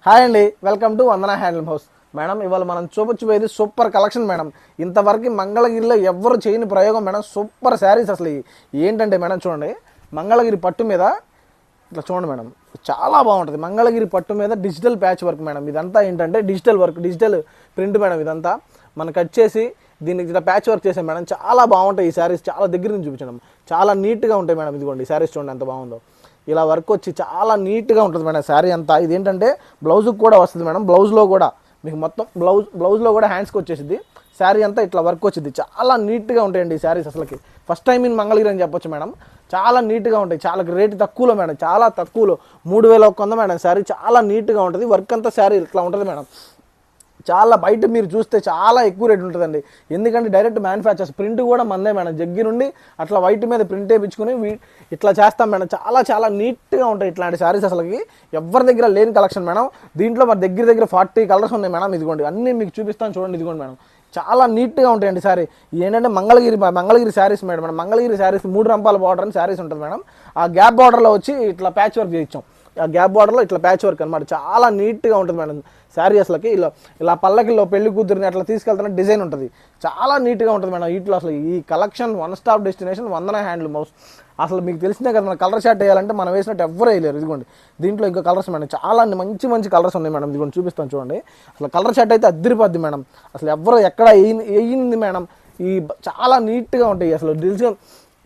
Hi అండి, welcome to Vandana handloom house. Madam, ఇవాళ మనం చూపించబోయేది సూపర్ కలెక్షన్ మేడం. ఇంతవరకు మంగళగిరిలో ఎవ్వరు చేయని ప్రయోగం మేడం. సూపర్ శారీస్ అసలు ఏంటంటే మేడం, చూడండి, మంగళగిరి పట్టు మీద ఇట్లా చూడండి మేడం, చాలా బాగుంటుంది. మంగళగిరి పట్టు మీద డిజిటల్ ప్యాచ్ వర్క్ మేడం. ఇదంతా ఏంటంటే digital work, digital print madam. ఇదంతా మనం కట్ చేసి దీనికి ఇట్లా ప్యాచ్ వర్క్ చేసాం మేడం. చాలా బాగుంటాయి ఈ శారీస్. చాలా దగ్గర నుంచి చూపించడం, చాలా నీట్గా ఉంటాయి మేడం. ఇదిగోండి ఈ శారీస్ చూడండి ఎంత బాగుందో. ఇలా వర్క్ వచ్చి చాలా నీట్గా ఉంటుంది మేడం శారీ అంతా. ఇదేంటంటే బ్లౌజ్కి కూడా వస్తుంది మేడం. బ్లౌజ్లో కూడా మీకు మొత్తం బ్లౌజ్లో కూడా హ్యాండ్స్కి వచ్చేసింది. శారీ అంతా ఇట్లా వర్క్ వచ్చింది. చాలా నీట్గా ఉంటాయండి ఈ శారీస్. అసలుకి ఫస్ట్ టైం ఇన్ మంగళగిరి అని చెప్పొచ్చు మేడం. చాలా నీట్గా ఉంటాయి. చాలా రేటు తక్కువలో మేడం, చాలా తక్కువలో 3100 మేడం శారీ. చాలా నీట్గా ఉంటుంది. వర్క్ అంతా శారీ ఇట్లా ఉంటుంది మేడం. చాలా బయట మీరు చూస్తే చాలా ఎక్కువ రేట్ ఉంటుందండి. ఎందుకంటే డైరెక్ట్ మ్యానుఫ్యాక్చర్స్, ప్రింట్ కూడా మందే మేడం. జగ్గి నుండి అట్లా వైట్ మీద ప్రింట్ వేయించుకొని ఇట్లా చేస్తాం మేడం. చాలా చాలా నీట్గా ఉంటాయి ఇట్లాంటి శారీస్. అసలుకి ఎవరి దగ్గర లేని కలెక్షన్ మేడం. దీంట్లో మన దగ్గర 40 కలర్స్ ఉన్నాయి మేడం. ఇదిగోండి అన్నీ మీకు చూపిస్తాను చూడండి. ఇదిగోండి మేడం, చాలా నీట్గా ఉంటాయండి శారీ. ఏంటంటే మంగళగిరి శారీస్ మేడం. మంగళగిరి శారీస్ 3 రంపాల బార్డర్ అని శారీస్ ఉంటుంది మేడం. ఆ గ్యాప్ బార్డర్లో వచ్చి ఇట్లా ప్యాచ్ వర్క్ చేయించాం. ఆ గ్యాప్ బార్డర్లో ఇట్లా ప్యాచ్ వర్క్ అనమాట. చాలా నీట్గా ఉంటుంది మేడం శారీ. అసలుకి ఇలా పల్లకిలో పెళ్లి కూతురిని అట్లా తీసుకెళ్తున్న డిజైన్ ఉంటుంది. చాలా నీట్గా ఉంటుంది మేడం. వీటిలో అసలు ఈ collection one stop destination Vandana handloom house. అసలు మీకు తెలిసిందే కదా, మన కలర్ షార్ట్ వేయాలంటే మనం వేసినట్టు ఎవ్వరు వేయలేరు. ఇదిగోండి దీంట్లో ఇంకో కలర్స్ మేడం, చాలా మంచి మంచి కలర్స్ ఉన్నాయి మేడం. ఇదిగోండి చూపిస్తాను చూడండి. అసలు కలర్ షార్ట్ అయితే అద్దరిపోద్ది మేడం. అసలు ఎవ్వరు ఎక్కడ వేయింది మేడం. చాలా నీట్గా ఉంటాయి. అసలు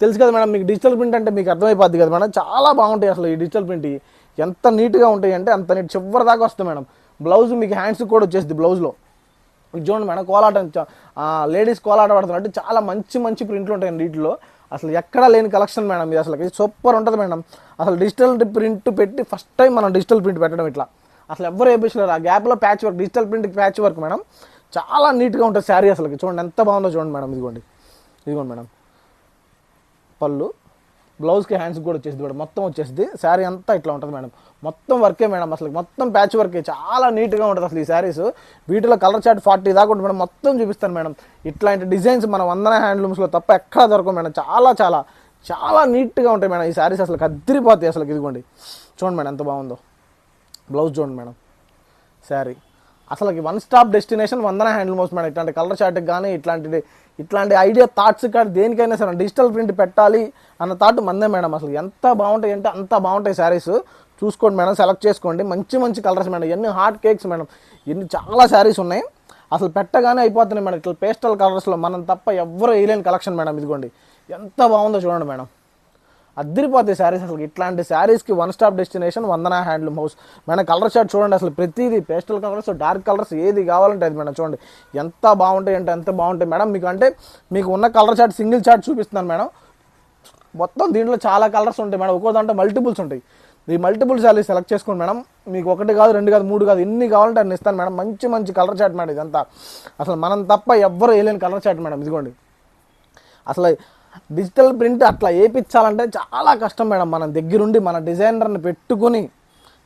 తెలుసు కదా మేడం, మీకు డిజిటల్ ప్రింట్ అంటే మీకు అర్థమైపోద్ది కదా మేడం. చాలా బాగుంటాయి అసలు ఈ డిజిటల్ ప్రింట్. ఎంత నీట్గా ఉంటాయి అంటే అంత నీట్, చివరి దాకా వస్తుంది మేడం. బ్లౌజ్ మీకు హ్యాండ్స్ కూడా వచ్చేస్తుంది. బ్లౌజ్లో చూడండి మేడం, కోలాటం లేడీస్ కోలాట పడుతున్నట్టు చాలా మంచి మంచి ప్రింట్లు ఉంటాయండి వీటిలో. అసలు ఎక్కడా లేని కలెక్షన్ మేడం ఇది. అసలు సూపర్ ఉంటుంది మేడం. అసలు డిజిటల్ ప్రింట్ పెట్టి ఫస్ట్ టైం మనం డిజిటల్ ప్రింట్ పెట్టడం ఇట్లా. అసలు ఎవ్వరు వేయించలేరు. ఆ గ్యాప్లో patch work, digital print patch work madam. చాలా నీట్గా ఉంటుంది శారీ. అసలు చూడండి ఎంత బాగుందో చూడండి మేడం. ఇదిగోండి మేడం, పళ్ళు, బ్లౌజ్కి హ్యాండ్స్ కూడా వచ్చేసింది మేడం. మొత్తం వచ్చేసింది. శారీ అంతా ఇట్లా ఉంటుంది మేడం. మొత్తం వర్కే మేడం. అసలు మొత్తం ప్యాచ్ వర్కే. చాలా నీట్గా ఉంటుంది అసలు ఈ శారీస్. వీటిలో కలర్ చార్ట్ 40 దాకా ఉంటుంది మేడం. మొత్తం చూపిస్తాను మేడం. ఇట్లాంటి డిజైన్స్ మన వందన హ్యాండ్లూమ్స్లో తప్ప ఎక్కడ దొరకవు మేడం. చాలా చాలా చాలా నీట్గా ఉంటాయి మేడం ఈ శారీస్. అసలు అద్దరిపోతాయి అసలు. ఇదిగోండి చూడండి మేడం ఎంత బాగుందో. బ్లౌజ్ చూడండి మేడం. శారీ అసలుకి one stop destination Vandana handloom house madam. ఇట్లాంటి కలర్ చార్ట్కి కానీ ఇట్లాంటి ఐడియా థాట్స్ కానీ దేనికైనా సరే డిజిటల్ ప్రింట్ పెట్టాలి అన్న థాట్ మందే మేడం. అసలు ఎంత బాగుంటాయి అంటే అంత బాగుంటాయి శారీస్. చూసుకోండి మేడం, సెలెక్ట్ చేసుకోండి. మంచి మంచి కలర్స్ మేడం. ఎన్ని హాట్ కేక్స్ మేడం. చాలా శారీస్ ఉన్నాయి. అసలు పెట్టగానే అయిపోతున్నాయి మేడం. ఇట్లా పేస్టల్ కలర్స్లో మనం తప్ప ఎవ్వరు వేయలేని కలెక్షన్ మేడం. ఇదిగోండి ఎంత బాగుందో చూడండి మేడం. అద్దరిపోతాయి శారీస్. అసలు ఇట్లాంటి శారీస్కి one stop destination Vandana handloom house madam. Colour chart చూడండి. అసలు ప్రతిదీ పేస్టల్ కలర్స్, డార్క్ కలర్స్ ఏది కావాలంటే అది మేడం. చూడండి ఎంత బాగుంటాయి అంటే ఎంత బాగుంటాయి మేడం. మీకు ఉన్న కలర్ చార్ట్ సింగిల్ చార్ట్ చూపిస్తున్నాను మేడం. మొత్తం దీంట్లో చాలా కలర్స్ ఉంటాయి మేడం. ఒక్కో దాంట్లో మల్టిపుల్స్ ఉంటాయి. ఈ మల్టిపుల్ శారీస్ సెలెక్ట్ చేసుకోండి మేడం. మీకు 1 కాదు, 2 కాదు, 3 కాదు, ఎన్ని కావాలంటే అన్ని ఇస్తాను మేడం. మంచి మంచి కలర్ చార్ట్ మేడం ఇదంతా. అసలు మనం తప్ప ఎవ్వరు వేయలేని కలర్ చార్ట్ మేడం. ఇదిగోండి అసలు డిజిటల్ ప్రింట్ అట్లా వేయించాలంటే చాలా కష్టం మేడం. మన దగ్గరుండి మన డిజైనర్ని పెట్టుకుని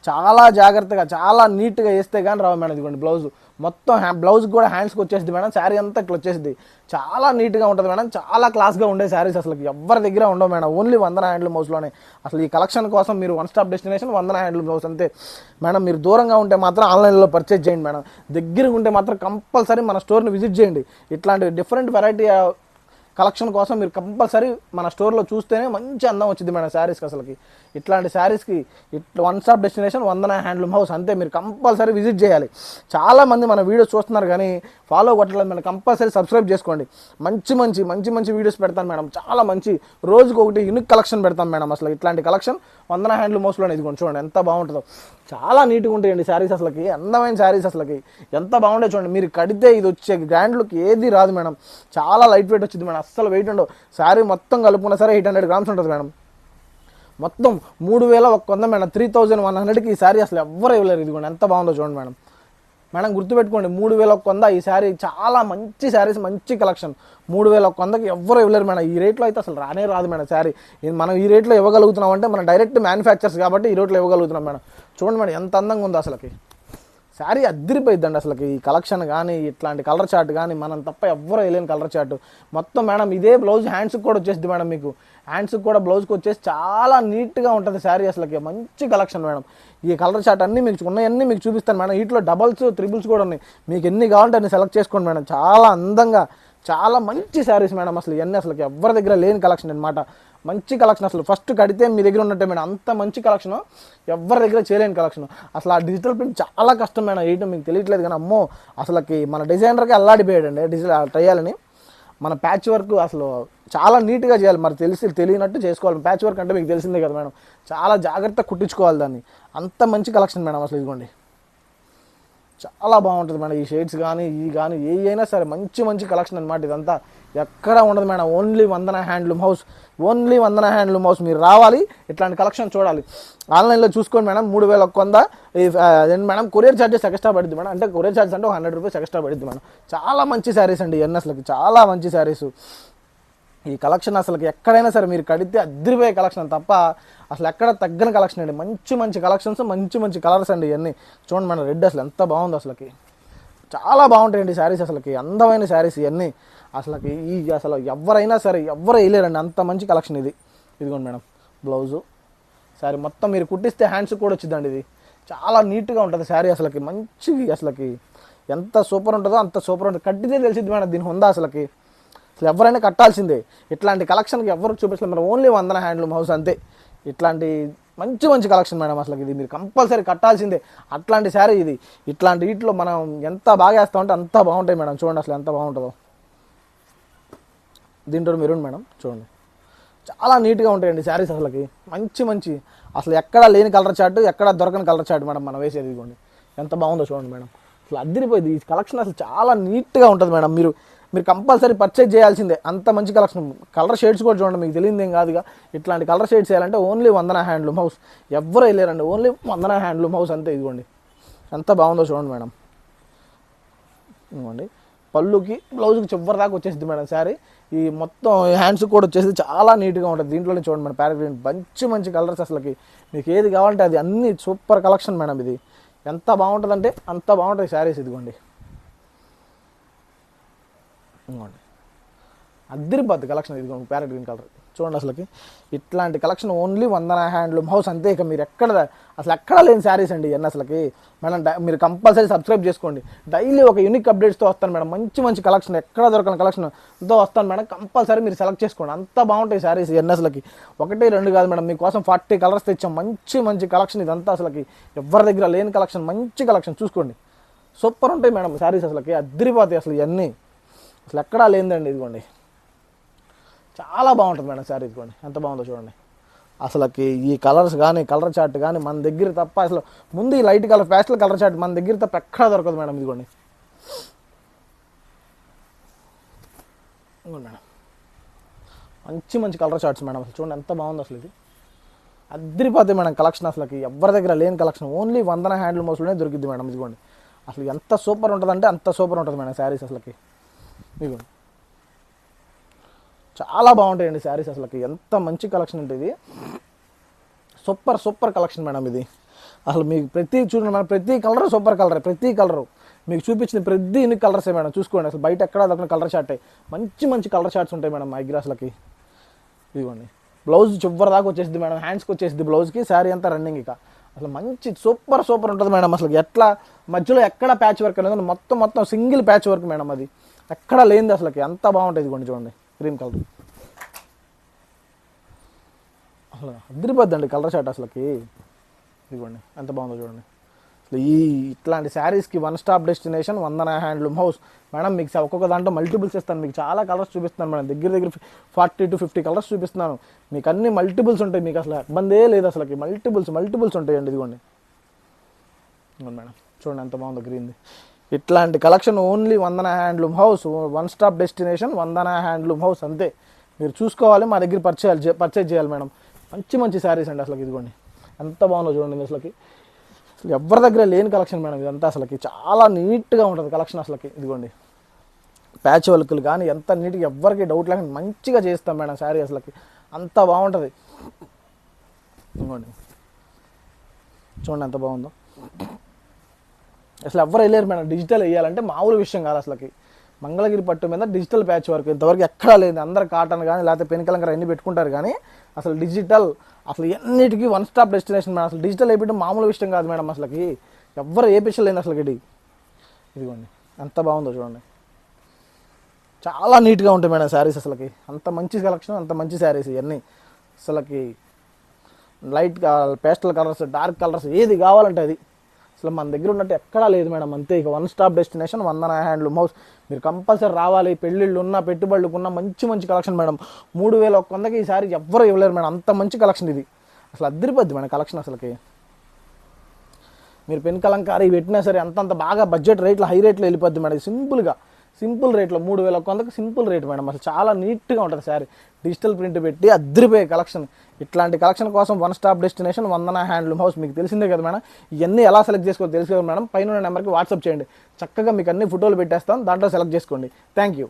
చాలా జాగ్రత్తగా చాలా నీట్గా వేస్తే కానీ రావు మేడం. ఇదిగోండి బ్లౌజ్ మొత్తం బ్లౌజ్ కూడా హ్యాండ్స్కి వచ్చేసింది మేడం. శారీ అంతా ఇట్లా వచ్చేసింది. చాలా నీట్గా ఉంటుంది మేడం. చాలా క్లాస్గా ఉండే శారీస్ అసలు ఎవరి దగ్గర ఉండవు మేడం. ఓన్లీ వందన హ్యాండ్లూమ్ హౌస్లోనే. అసలు ఈ కలెక్షన్ కోసం మీరు one stop destination Vandana handloom house అంతే మేడం. మీరు దూరంగా ఉంటే మాత్రం ఆన్లైన్లో పర్చేజ్ చేయండి మేడం. దగ్గరగా ఉంటే మాత్రం కంపల్సరీ మన స్టోర్ని విజిట్ చేయండి. ఇట్లాంటి డిఫరెంట్ వెరైటీ కలెక్షన్ కోసం మీరు కంపల్సరీ మన స్టోర్లో చూస్తేనే మంచి అందం వచ్చింది మేడం శారీస్కి. అసలుకి ఇట్లాంటి శారీస్కి one stop destination Vandana handloom house అంతే. మీరు కంపల్సరీ విజిట్ చేయాలి. చాలామంది మన వీడియోస్ చూస్తున్నారు కానీ ఫాలో కొట్టలేదు మేడం. కంపల్సరీ సబ్స్క్రైబ్ చేసుకోండి. మంచి వీడియోస్ పెడతాను మేడం. చాలా మంచి రోజుకు ఒకటి యూనిక్ కలెక్షన్ పెడతాం మేడం. అసలు ఇట్లాంటి కలెక్షన్ వందన హ్యాండ్లూమ్ హౌస్లోనే. ఇదిగోండి చూడండి ఎంత బాగుంటుందో. చాలా నీట్గా ఉంటాయండి శారీస్. అసలుకి అందమైన శారీస్. అసలుకి ఎంత బాగుంటాయి చూడండి. మీరు కడితే ఇది వచ్చే గ్రాండ్ లుక్ ఏది రాదు మేడం. చాలా లైట్ వెయిట్ వచ్చింది మేడం. అస్సలు వెయిట్ ఉండవు. శారీ మొత్తం కలుపుకున్నా సరే 800 గ్రామ్స్ ఉంటుంది మేడం. మొత్తం 3100 మేడం. 3100కి ఈ శారీ అసలు ఎవ్వరు ఇవ్వలేరు. ఇదిగోండి ఎంత బాగుందో చూడండి మేడం. గుర్తుపెట్టుకోండి 3100 ఈ శారీ. చాలా మంచి శారీస్, మంచి కలెక్షన్. 3100కి ఎవ్వరు ఇవ్వలేరు మేడం. ఈ రేట్లో అయితే అసలు రానే రాదు మేడం శారీ. మనం ఈ రేట్లో ఇవ్వగలుగుతున్నాం అంటే మనం డైరెక్ట్ మ్యానుఫ్యాక్చర్స్ కాబట్టి ఈ రేట్లో ఇవ్వగలుగుతున్నాం మేడం. చూడండి మేడం ఎంత అందంగా ఉందో అసలుకి. శారీ అద్దరిపోయిద్దండి అసలుకి. ఈ కలెక్షన్ కానీ ఇట్లాంటి కలర్ చార్ట్ కానీ మనం తప్ప ఎవ్వరూ వేయలేని కలర్ చార్ట్. మొత్తం మేడం ఇదే బ్లౌజ్ హ్యాండ్స్కి కూడా వచ్చేసింది మేడం. మీకు హ్యాండ్స్కి కూడా బ్లౌజ్కి వచ్చేసి చాలా నీట్గా ఉంటుంది శారీ. అసలుకి మంచి కలెక్షన్ మేడం. ఈ కలర్ చార్ట్ అన్నీ మీకు ఉన్నాయన్నీ మీకు చూపిస్తాను మేడం. వీటిలో డబల్స్ త్రిబుల్స్ కూడా ఉన్నాయి. మీకు ఎన్ని కావాలంటే అన్ని సెలెక్ట్ చేసుకోండి మేడం. చాలా అందంగా చాలా మంచి శారీస్ మేడం. అసలు ఇవన్నీ అసలు ఎవరి దగ్గర లేని కలెక్షన్ అనమాట. మంచి కలెక్షన్. అసలు ఫస్ట్ కడితే మీ దగ్గర ఉన్నట్టే మేడం. అంత మంచి కలెక్షన్ ఎవరి దగ్గర చేయలేని కలెక్షన్. అసలు ఆ డిజిటల్ ప్రింట్ చాలా కష్టం మేడం వేయటం. మీకు తెలియట్లేదు కానీ అమ్మో అసలుకి మన డిజైనర్కి అల్లాడిపోయాడండి డిజిటల్ ట్రయాలని. మన ప్యాచ్ వర్క్ అసలు చాలా నీట్గా చేయాలి. మరి తెలియనట్టు చేసుకోవాలి. ప్యాచ్ వర్క్ అంటే మీకు తెలిసిందే కదా మేడం. చాలా జాగ్రత్తగా కుట్టించుకోవాలి దాన్ని. అంత మంచి కలెక్షన్ మేడం. అసలు ఇదిగోండి చాలా బాగుంటుంది మేడం. ఈ షేడ్స్ కానీ ఏ అయినా సరే మంచి మంచి కలెక్షన్ అనమాట. ఇదంతా ఎక్కడ ఉండదు మేడం. ఓన్లీ వందన హ్యాండ్లూమ్ హౌస్. ఓన్లీ వందన హ్యాండ్లూమ్ హౌస్. మీరు రావాలి, ఇట్లాంటి కలెక్షన్ చూడాలి. ఆన్లైన్లో చూసుకోండి మేడం. 3100 అదేంటి మేడం, కొరియర్ ఛార్జెస్ ఎక్స్ట్రా పడుతుంది మేడం. అంటే కొరియర్ ఛార్జెస్ అంటే 100 రూపీస్ ఎక్స్ట్రా పడుతుంది మేడం. చాలా మంచి శారీస్ అండి ఇవన్నీ. అసలు చాలా మంచి శారీస్. ఈ కలెక్షన్ అసలు ఎక్కడైనా సరే మీరు కడితే అద్దరిపోయే కలెక్షన్ తప్ప అసలు ఎక్కడ తగ్గని కలెక్షన్ అండి. మంచి మంచి కలెక్షన్స్, మంచి మంచి కలర్స్ అండి ఇవన్నీ. చూడండి మేడం, రెడ్ అసలు ఎంత బాగుంది. అసలుకి చాలా బాగుంటాయండి శారీస్. అసలుకి అందమైన శారీస్ ఇవన్నీ. అసలుకి అసలు ఎవరైనా సరే ఎవరు వేయలేరండి. అంత మంచి కలెక్షన్ ఇది. ఇదిగోండి మేడం బ్లౌజు. శారీ మొత్తం మీరు కుట్టిస్తే హ్యాండ్స్ కూడా వచ్చిందండి. ఇది చాలా నీట్గా ఉంటుంది శారీ. అసలుకి మంచివి. అసలుకి ఎంత సూపర్ ఉంటుందో అంత సూపర్ ఉంటుంది. కట్టితే తెలిసింది మేడం దీని ఉందా. అసలు ఎవరైనా కట్టాల్సిందే. ఇట్లాంటి కలెక్షన్కి ఎవరు చూపించలేదు మేడం. ఓన్లీ వందన హ్యాండ్లూమ్ హౌస్ అంతే. ఇట్లాంటి మంచి మంచి కలెక్షన్ మేడం. అసలు ఇది మీరు కంపల్సరీ కట్టాల్సిందే. అట్లాంటి శారీ ఇది. ఇట్లాంటి వీటిలో మనం ఎంత బాగా వేస్తామంటే అంత బాగుంటాయి మేడం. చూడండి అసలు ఎంత బాగుంటుందో. దీంట్లో మెరూన్ మేడం చూడండి. చాలా నీట్గా ఉంటాయండి శారీస్. అసలుకి మంచి మంచి అసలు ఎక్కడా లేని కలర్ చార్ట్, ఎక్కడా దొరకని కలర్ చార్ట్ మేడం మనం వేసేది. ఇదిగోండి ఎంత బాగుందో చూడండి మేడం. అసలు అద్దరిపోయింది ఈ కలెక్షన్. అసలు చాలా నీట్గా ఉంటుంది మేడం. మీరు కంపల్సరీ పర్చేజ్ చేయాల్సిందే. అంత మంచి కలెక్షన్. కలర్ షేడ్స్ కూడా చూడండి. మీకు తెలియదు ఏం కాదుగా. ఇట్లాంటి కలర్ షేడ్స్ వేయాలంటే ఓన్లీ వందన హ్యాండ్లూమ్ హౌస్. ఎవ్వరు వెళ్ళారండి. ఓన్లీ వందన హ్యాండ్లూమ్ హౌస్ అంతే. ఇదిగోండి ఎంత బాగుందో చూడండి మేడం. ఇదిగోండి పళ్ళుకి బ్లౌజ్కి చివరి దాకా వచ్చేసింది మేడం శారీ. ఈ మొత్తం హ్యాండ్స్ కూడా వచ్చేసి చాలా నీట్గా ఉంటుంది. దీంట్లోనే చూడండి మేడం ప్యారెట్ మంచి మంచి కలర్స్. అసలుకి మీకు ఏది కావాలంటే అది అన్ని సూపర్ కలెక్షన్ మేడం. ఇది ఎంత బాగుంటుందంటే అంత బాగుంటుంది శారీస్. ఇదిగోండి ఇంకోండి అద్దరిపోద్ది కలెక్షన్. ఇదిగోండి ప్యారెట్ గ్రీన్ కలర్ చూడండి. అసలుకి ఇట్లాంటి కలెక్షన్ ఓన్లీ వందన హ్యాండ్లూమ్ హౌస్ అంతే. ఇక మీరు ఎక్కడ లేని శారీస్ అండి ఇవన్నీ. అసలుకి మేడం మీరు కంపల్సరీ సబ్స్క్రైబ్ చేసుకోండి. డైలీ ఒక యూనిక్ అప్డేట్స్తో వస్తాను మేడం. మంచి మంచి కలెక్షన్, ఎక్కడ దొరకని కలెక్షన్తో వస్తాను మేడం. కంపల్సరీ మీరు సెలెక్ట్ చేసుకోండి. అంత బాగుంటాయి శారీస్ ఇవన్నీ. అసలుకి 1, 2 కాదు మేడం. మీకోసం 40 కలర్స్ తెచ్చాం. మంచి మంచి కలెక్షన్ ఇదంతా. అసలుకి ఎవరి దగ్గర లేని కలెక్షన్, మంచి కలెక్షన్. చూసుకోండి సూపర్ ఉంటాయి మేడం శారీస్. అసలుకి అద్దరిపోతాయి అసలు ఇవన్నీ. అసలు ఎక్కడా లేదండి. ఇదిగోండి చాలా బాగుంటుంది మేడం శారీ. ఇదిగోండి ఎంత బాగుందో చూడండి. అసలుకి ఈ కలర్స్ కానీ కలర్ చార్ట్ కానీ మన దగ్గర తప్ప అసలు ముందు ఈ light colour pastel colour chart మన దగ్గర తప్ప ఎక్కడా దొరకదు మేడం. ఇదిగోండి మేడం మంచి మంచి కలర్ చార్ట్స్ మేడం. అసలు చూడండి ఎంత బాగుంది. అసలు ఇది అద్దరిపోతాయి మేడం కలెక్షన్. అసలుకి ఎవరి దగ్గర లేని కలెక్షన్ ఓన్లీ వందన హ్యాండ్లూమ్ హౌస్లోనే దొరికిద్ది మేడం. ఇదిగోండి అసలు ఎంత సూపర్ ఉంటుందంటే అంత సూపర్ ఉంటుంది మేడం శారీస్. అసలుకి ఇదిగోండి చాలా బాగుంటాయండి శారీస్. అసలుకి ఎంత మంచి కలెక్షన్ ఉంటుంది. సూపర్ కలెక్షన్ మేడం ఇది. అసలు మీకు చూడండి మేడం, ప్రతి కలర్ సూపర్ కలర్. ప్రతి కలరు మీకు చూపించిన ప్రతి ఇన్ని కలర్సే మేడం. చూసుకోండి అసలు బయట ఎక్కడ దొరికిన కలర్ షార్టే. మంచి మంచి కలర్ షార్ట్స్ ఉంటాయి మేడం మా దగ్గర. అసలుకి ఇదిగోండి బ్లౌజ్ చివరి దాకా వచ్చేసింది మేడం. హ్యాండ్స్కి వచ్చేసింది బ్లౌజ్కి. శారీ అంతా రన్నింగ్. ఇక అసలు మంచి సూపర్ ఉంటుంది మేడం. అసలు ఎట్లా మధ్యలో ఎక్కడ ప్యాచ్ వర్క్ అనేది మొత్తం సింగిల్ ప్యాచ్ వర్క్ మేడం. అది ఎక్కడ లేనిది. అసలుకి అంత బాగుంటుంది. ఇదిగోండి చూడండి క్రీమ్ కలర్. అసలు అద్దరిపోద్దండి కలర్ షార్ట్. అసలుకి ఇదిగోండి ఎంత బాగుందో చూడండి. అసలు ఇట్లాంటి శారీస్కి 1 stop destination Vandana handloom house madam. మీకు ఒక్కొక్క దాంట్లో మల్టిపుల్స్ ఇస్తాను. మీకు చాలా కలర్స్ చూపిస్తున్నాను మేడం. దగ్గర 40 to 50 కలర్స్ చూపిస్తున్నాను. మీకు అన్ని మల్టిపుల్స్ ఉంటాయి. మీకు అసలు ఇబ్బందే లేదు. అసలుకి మల్టిపుల్స్ ఉంటాయండి. ఇదిగోండి మేడం చూడండి ఎంత బాగుందో గ్రీన్ది. ఇట్లాంటి కలెక్షన్ ఓన్లీ వందన handloom house. 1 stop destination Vandana handloom house అంతే. మీరు చూసుకోవాలి, మా దగ్గర పర్చేజ్ చేయాలి మేడం. మంచి మంచి శారీస్ అండి. అసలు ఇదిగోండి ఎంత బాగుందో చూడండి. అసలుకి ఎవరి దగ్గర లేని కలెక్షన్ మేడం ఇదంతా. అసలుకి చాలా నీట్గా ఉంటుంది కలెక్షన్. అసలుకి ఇదిగోండి ప్యాచ్ వర్క్లు కానీ ఎంత నీట్గా ఎవరికి డౌట్ లేకుండా మంచిగా చేస్తాం మేడం శారీ. అసలుకి అంత బాగుంటుంది. ఇదిగోండి చూడండి ఎంత బాగుందో. అసలు ఎవ్వరు వెళ్ళారు మేడం. డిజిటల్ వేయాలంటే మామూలు విషయం కాదు అసలుకి. మంగళగిరి పట్టు మీద డిజిటల్ ప్యాచ్ వర్క్ ఇంతవరకు ఎక్కడా లేదు. అందరు కాటన్ కానీ లేకపోతే పెన్ కలంకారీ అన్నీ పెట్టుకుంటారు కానీ అసలు డిజిటల్ అసలు ఎన్నిటికీ వన్ స్టాప్ డెస్టినేషన్ మేడం. అసలు డిజిటల్ వేయడం మామూలు విషయం కాదు మేడం. అసలుకి ఎవ్వరు ఏ పిచ్చలు లేదు అసలుకి. ఇదిగోండి ఎంత బాగుందో చూడండి, చాలా నీట్గా ఉంటాయి మేడం శారీస్. అసలుకి అంత మంచి కలెక్షన్, అంత మంచి శారీస్ ఇవన్నీ. అసలుకి light pastel colours, dark colours ఏది కావాలంటే అది అసలు మన దగ్గర ఉన్నట్టు ఎక్కడా లేదు మేడం. అంతే, ఇక one stop destination Vandana handloom house. మీరు కంపల్సరీ రావాలి. పెళ్ళిళ్ళు ఉన్న, పెట్టుబడులకు ఉన్న మంచి మంచి కలెక్షన్ మేడం. 3100కి ఈ శారీ ఎవ్వరు ఇవ్వలేరు మేడం. అంత మంచి కలెక్షన్ ఇది. అసలు అద్దరిపోద్ది మేడం కలెక్షన్. అసలుకి మీరు పెన్ కలంకారీ పెట్టినా సరే అంతంత బాగా బడ్జెట్ రేట్లో, హై రేట్లో వెళ్ళిపోద్ది మేడం. సింపుల్గా సింపుల్ రేట్లో 3100కి సింపుల్ రేట్ మేడం. అసలు చాలా నీట్గా ఉంటుంది శారీ. డిజిటల్ ప్రింట్ పెట్టి అద్దరిపోయే కలెక్షన్. ఇట్లాంటి కలెక్షన్ కోసం one stop destination Vandana handloom house. మీకు తెలిసిందే కదా మేడం. ఇవన్నీ ఎలా సెలెక్ట్ చేసుకోవాలో తెలుసు కదా మేడం. పైన నెంబర్కి వాట్సాప్ చేయండి. చక్కగా మీకు అన్ని ఫోటోలు పెట్టేస్తాం, దాంట్లో సెలెక్ట్ చేసుకోండి. Thank you.